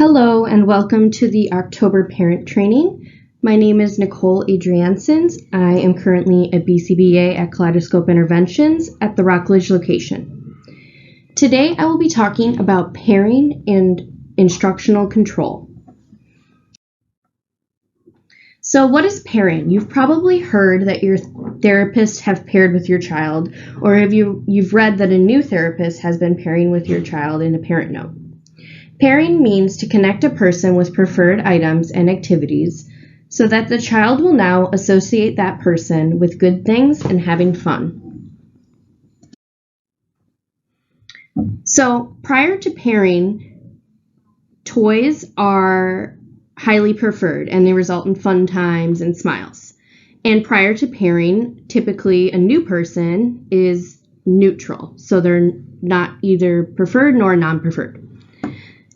Hello and welcome to the October Parent Training. My name is Nicole Adriaenssens. I am currently a BCBA at Kaleidoscope Interventions at the Rockledge location. Today I will be talking about pairing and instructional control. So what is pairing? You've probably heard that your therapists have paired with your child, or you've read that a new therapist has been pairing with your child in a parent note. Pairing means to connect a person with preferred items and activities so that the child will now associate that person with good things and having fun. So prior to pairing, toys are highly preferred and they result in fun times and smiles. And prior to pairing, typically a new person is neutral, so they're not either preferred nor non-preferred.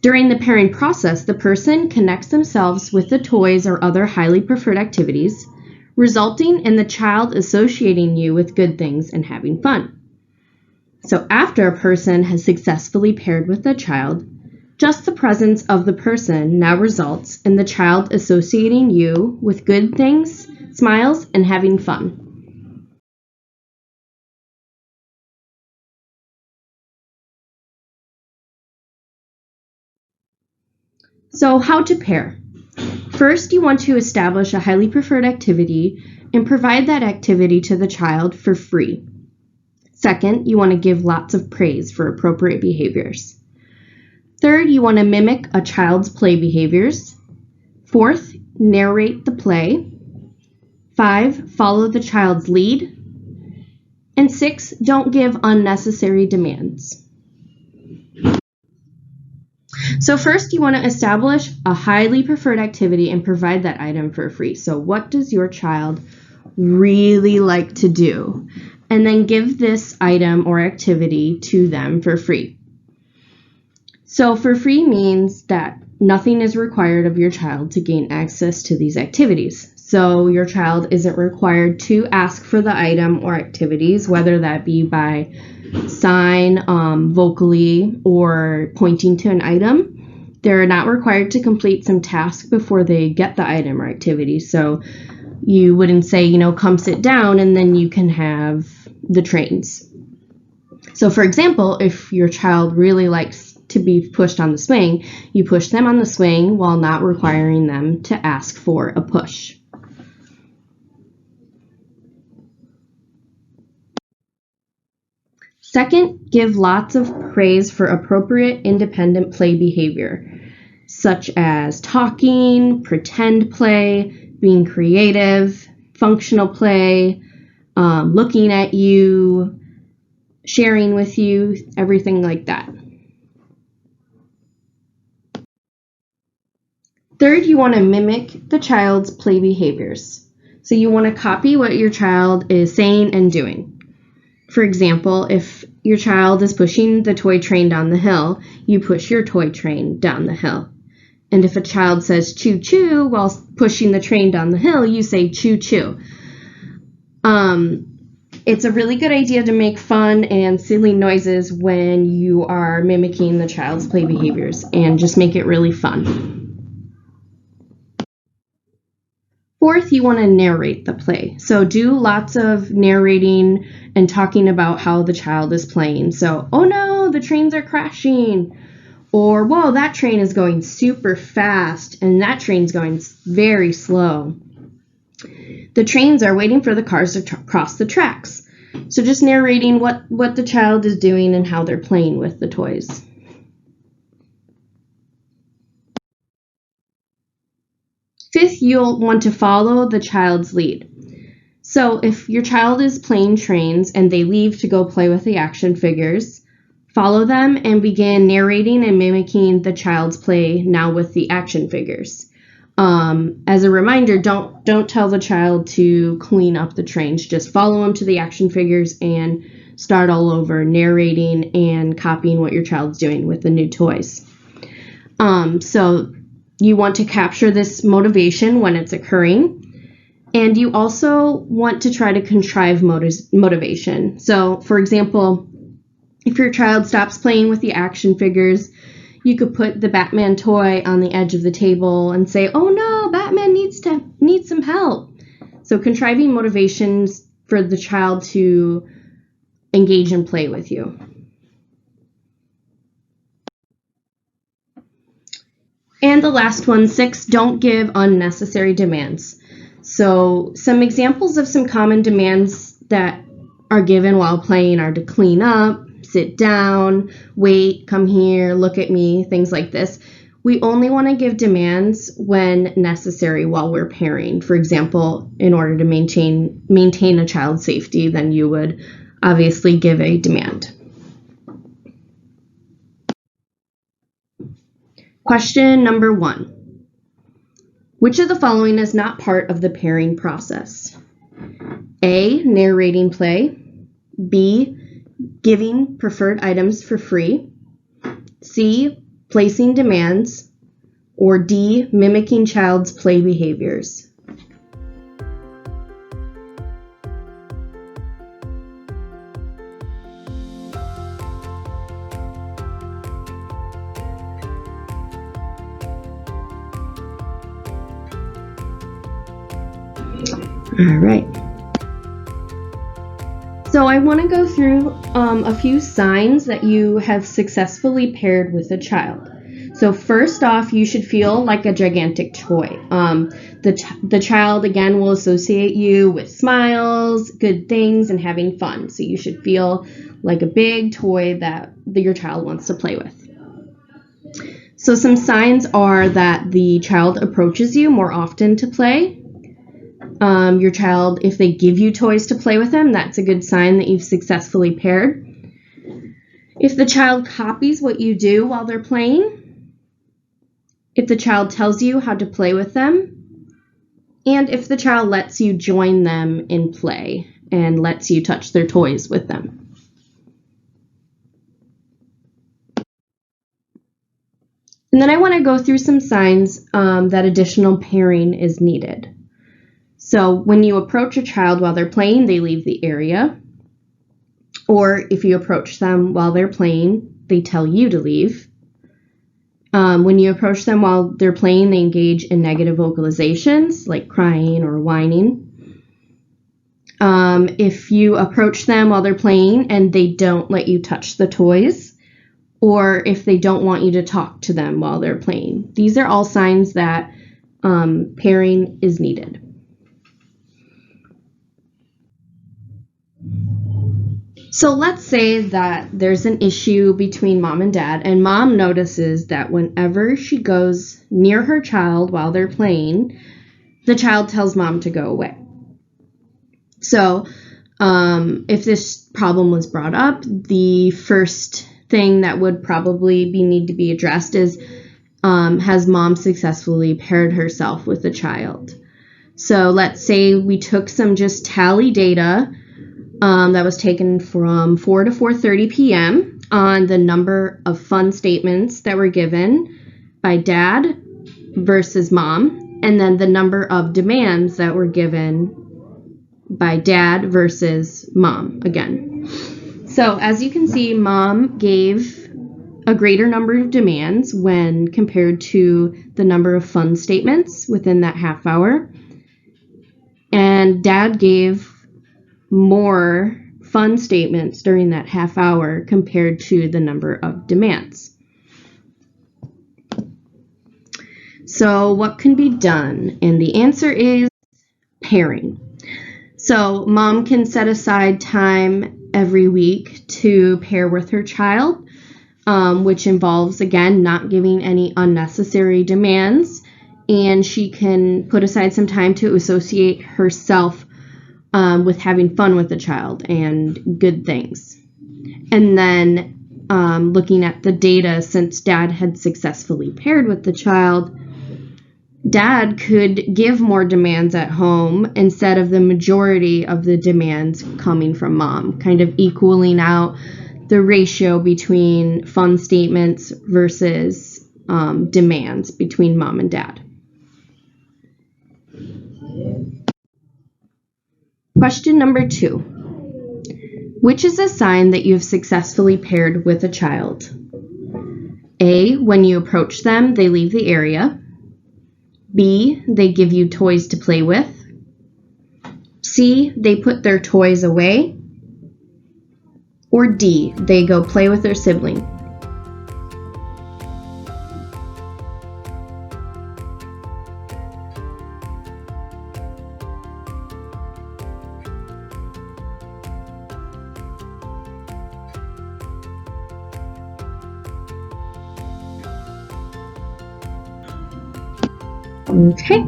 During the pairing process, the person connects themselves with the toys or other highly preferred activities, resulting in the child associating you with good things and having fun. So after a person has successfully paired with the child, just the presence of the person now results in the child associating you with good things, smiles, and having fun. So how to pair? First, you want to establish a highly preferred activity and provide that activity to the child for free. Second, you want to give lots of praise for appropriate behaviors. Third, you want to mimic a child's play behaviors. Fourth, narrate the play. 5, follow the child's lead. And 6, don't give unnecessary demands. So first, you want to establish a highly preferred activity and provide that item for free. So what does your child really like to do? And then give this item or activity to them for free. So for free means that nothing is required of your child to gain access to these activities. So your child isn't required to ask for the item or activities, whether that be by sign, vocally, or pointing to an item. They're not required to complete some task before they get the item or activity. So you wouldn't say, come sit down and then you can have the trains. So for example, if your child really likes to be pushed on the swing, you push them on the swing while not requiring them to ask for a push. Second, give lots of praise for appropriate independent play behavior, such as talking, pretend play, being creative, functional play, looking at you, sharing with you, everything like that. Third, you want to mimic the child's play behaviors. So you want to copy what your child is saying and doing. For example, if your child is pushing the toy train down the hill, you push your toy train down the hill. And if a child says choo choo while pushing the train down the hill, you say choo choo. It's a really good idea to make fun and silly noises when you are mimicking the child's play behaviors, and just make it really fun. Fourth, you want to narrate the play. So do lots of narrating and talking about how the child is playing. So, oh no, the trains are crashing. Or, whoa, that train is going super fast and that train's going very slow. The trains are waiting for the cars to cross the tracks. So just narrating what the child is doing and how they're playing with the toys. Fifth, you'll want to follow the child's lead. So if your child is playing trains and they leave to go play with the action figures, follow them and begin narrating and mimicking the child's play now with the action figures. As a reminder, don't tell the child to clean up the trains. Just follow them to the action figures and start all over, narrating and copying what your child's doing with the new toys. So you want to capture this motivation when it's occurring. And you also want to try to contrive motivation. So, for example, if your child stops playing with the action figures, You could put the Batman toy on the edge of the table and say, oh no, Batman needs some help. So contriving motivations for the child to engage and play with you. And the last one, 6, don't give unnecessary demands. So some examples of some common demands that are given while playing are to clean up, sit down, wait, come here, look at me, things like this. We only want to give demands when necessary while we're pairing. For example, in order to maintain a child's safety, then you would obviously give a demand. Question number 1. Which of the following is not part of the pairing process? A, narrating play. B, giving preferred items for free. C, placing demands. Or D, mimicking child's play behaviors. All right. So I want to go through a few signs that you have successfully paired with a child. So first off, you should feel like a gigantic toy. The child, again, will associate you with smiles, good things, and having fun. So you should feel like a big toy that your child wants to play with. So some signs are that the child approaches you more often to play. Your child, if they give you toys to play with them, that's a good sign that you've successfully paired. If the child copies what you do while they're playing, if the child tells you how to play with them, and if the child lets you join them in play and lets you touch their toys with them. And then I want to go through some signs that additional pairing is needed. So when you approach a child while they're playing, they leave the area. Or if you approach them while they're playing, they tell you to leave. When you approach them while they're playing, they engage in negative vocalizations like crying or whining. If you approach them while they're playing and they don't let you touch the toys, or if they don't want you to talk to them while they're playing. These are all signs that pairing is needed. So let's say that there's an issue between mom and dad, and mom notices that whenever she goes near her child while they're playing, the child tells mom to go away. So if this problem was brought up, the first thing that would probably need to be addressed is, has mom successfully paired herself with the child? So let's say we took some just tally data that was taken from 4 to 4:30 p.m. on the number of fun statements that were given by dad versus mom, and then the number of demands that were given by dad versus mom again. So as you can see, mom gave a greater number of demands when compared to the number of fun statements within that half hour, and dad gave more fun statements during that half hour compared to the number of demands. So what can be done? And the answer is pairing. So mom can set aside time every week to pair with her child, which involves, again, not giving any unnecessary demands, and she can put aside some time to associate herself with having fun with the child and good things. And then looking at the data, since dad had successfully paired with the child, dad could give more demands at home instead of the majority of the demands coming from mom, kind of equaling out the ratio between fun statements versus demands between mom and dad. Question number 2. Which is a sign that you have successfully paired with a child? A, when you approach them, they leave the area. B, they give you toys to play with. C, they put their toys away. Or D, they go play with their sibling. Okay.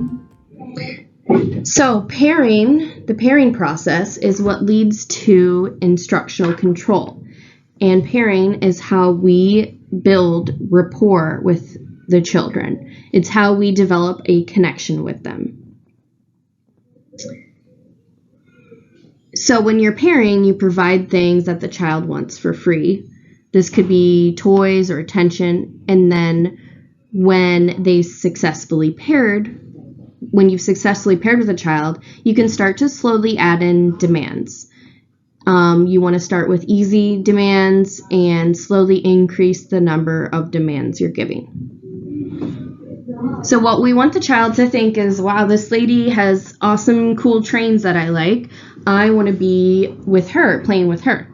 So the pairing process is what leads to instructional control. And pairing is how we build rapport with the children. It's how we develop a connection with them. So when you're pairing, you provide things that the child wants for free. This could be toys or attention. And then when you've successfully paired with a child, you can start to slowly add in demands. You want to start with easy demands and slowly increase the number of demands you're giving. So what we want the child to think is, wow, this lady has awesome, cool trains that I like. I want to be with her, playing with her.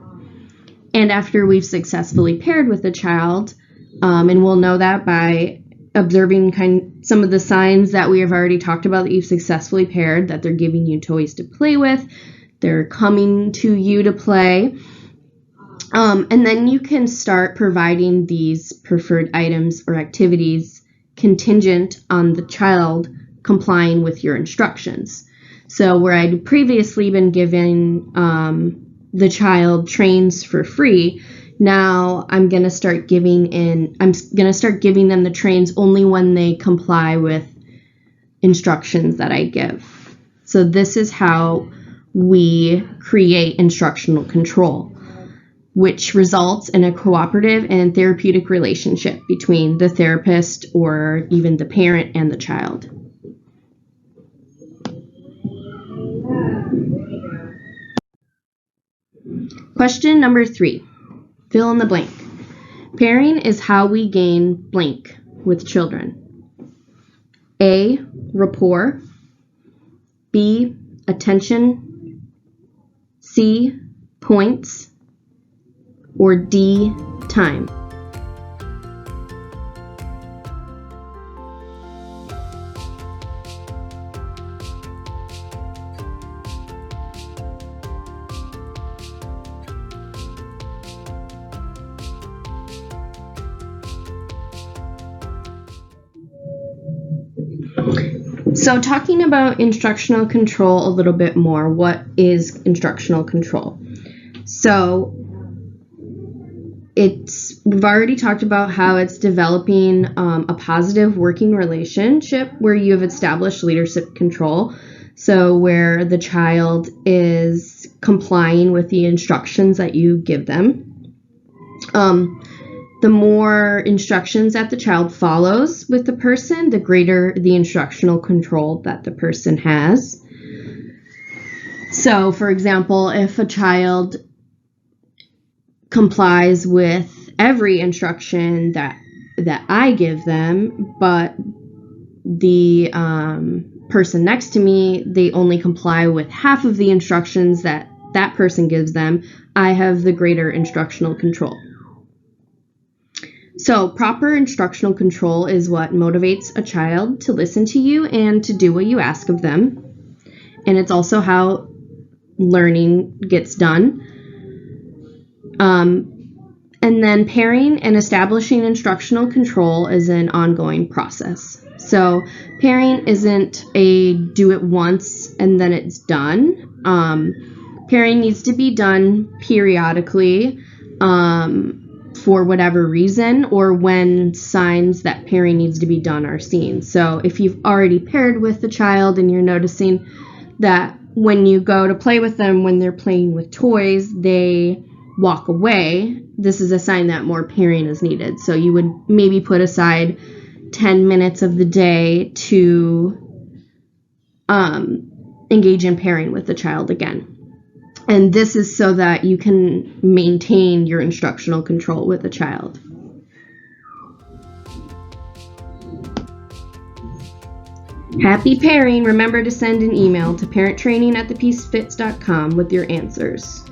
And after we've successfully paired with the child, and we'll know that by observing some of the signs that we have already talked about that you've successfully paired, that they're giving you toys to play with, they're coming to you to play. And then you can start providing these preferred items or activities contingent on the child complying with your instructions. So where I'd previously been giving the child trains for free, now I'm going to start giving them the trains only when they comply with instructions that I give. So this is how we create instructional control, which results in a cooperative and therapeutic relationship between the therapist or even the parent and the child. Question number 3. Fill in the blank. Pairing is how we gain blank with children. A, rapport. B, attention. C, points. Or D, time. So talking about instructional control a little bit more, what is instructional control? So we've already talked about how it's developing a positive working relationship where you have established leadership control. So where the child is complying with the instructions that you give them. The more instructions that the child follows with the person, the greater the instructional control that the person has. So, for example, if a child complies with every instruction that I give them, but the person next to me, they only comply with half of the instructions that person gives them, I have the greater instructional control. So proper instructional control is what motivates a child to listen to you and to do what you ask of them. And it's also how learning gets done. And then pairing and establishing instructional control is an ongoing process. So pairing isn't a do it once and then it's done. Pairing needs to be done periodically for whatever reason or when signs that pairing needs to be done are seen. So if you've already paired with the child and you're noticing that when you go to play with them, when they're playing with toys, they walk away, this is a sign that more pairing is needed. So you would maybe put aside 10 minutes of the day to engage in pairing with the child again. And this is so that you can maintain your instructional control with the child. Happy pairing! Remember to send an email to parenttraining@thepeacefits.com with your answers.